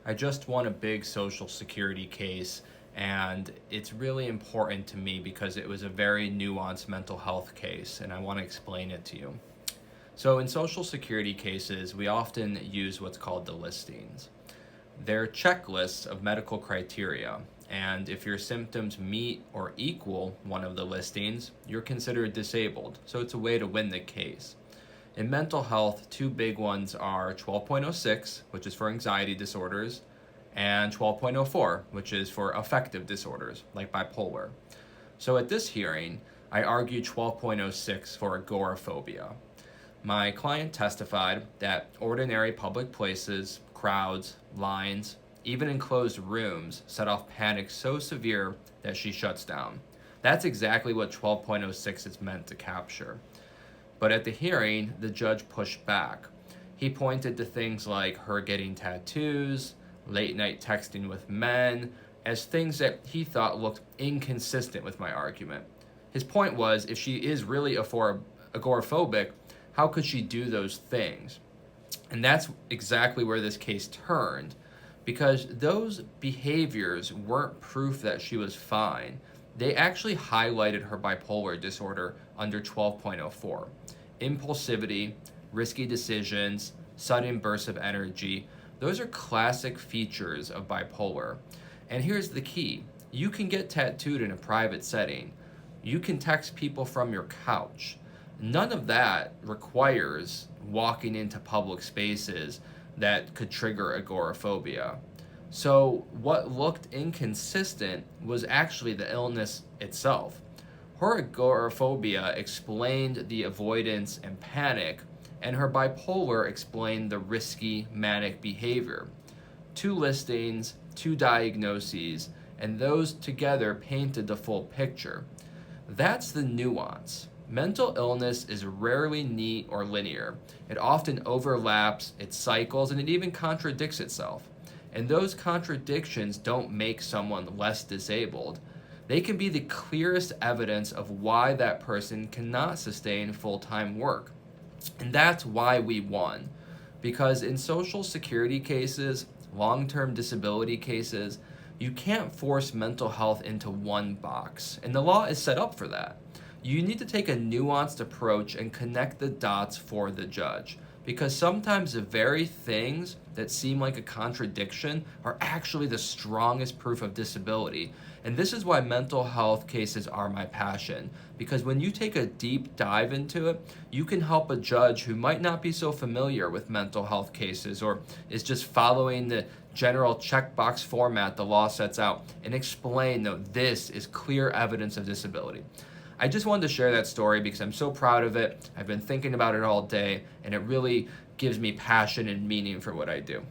I just won a big Social Security case, and it's really important to me because it was a very nuanced mental health case, and I want to explain it to you. So, in Social Security cases, we often use what's called the listings. They're checklists of medical criteria, and if your symptoms meet or equal one of the listings, you're considered disabled. So, it's a way to win the case. In mental health, two big ones are 12.06, which is for anxiety disorders, and 12.04, which is for affective disorders, like bipolar. So at this hearing, I argued 12.06 for agoraphobia. My client testified that ordinary public places, crowds, lines, even enclosed rooms set off panic so severe that she shuts down. That's exactly what 12.06 is meant to capture. But at the hearing, the judge pushed back. He pointed to things like her getting tattoos, late night texting with men, as things that he thought looked inconsistent with my argument. His point was, if she is really agoraphobic, how could she do those things? And that's exactly where this case turned, because those behaviors weren't proof that she was fine. They actually highlighted her bipolar disorder under 12.04. Impulsivity, risky decisions, sudden bursts of energy, those are classic features of bipolar. And here's the key: you can get tattooed in a private setting, you can text people from your couch. None of that requires walking into public spaces that could trigger agoraphobia. So, what looked inconsistent was actually the illness itself. Her agoraphobia explained the avoidance and panic, and her bipolar explained the risky manic behavior. Two listings, two diagnoses, and those together painted the full picture. That's the nuance. Mental illness is rarely neat or linear. It often overlaps, it cycles, and it even contradicts itself. And those contradictions don't make someone less disabled. They can be the clearest evidence of why that person cannot sustain full-time work. And that's why we won. Because in Social Security cases, long-term disability cases, you can't force mental health into one box. And the law is set up for that. You need to take a nuanced approach and connect the dots for the judge. Because sometimes the very things that seem like a contradiction are actually the strongest proof of disability. And this is why mental health cases are my passion. Because when you take a deep dive into it, you can help a judge who might not be so familiar with mental health cases or is just following the general checkbox format the law sets out and explain, no, this is clear evidence of disability. I just wanted to share that story because I'm so proud of it. I've been thinking about it all day, and it really gives me passion and meaning for what I do.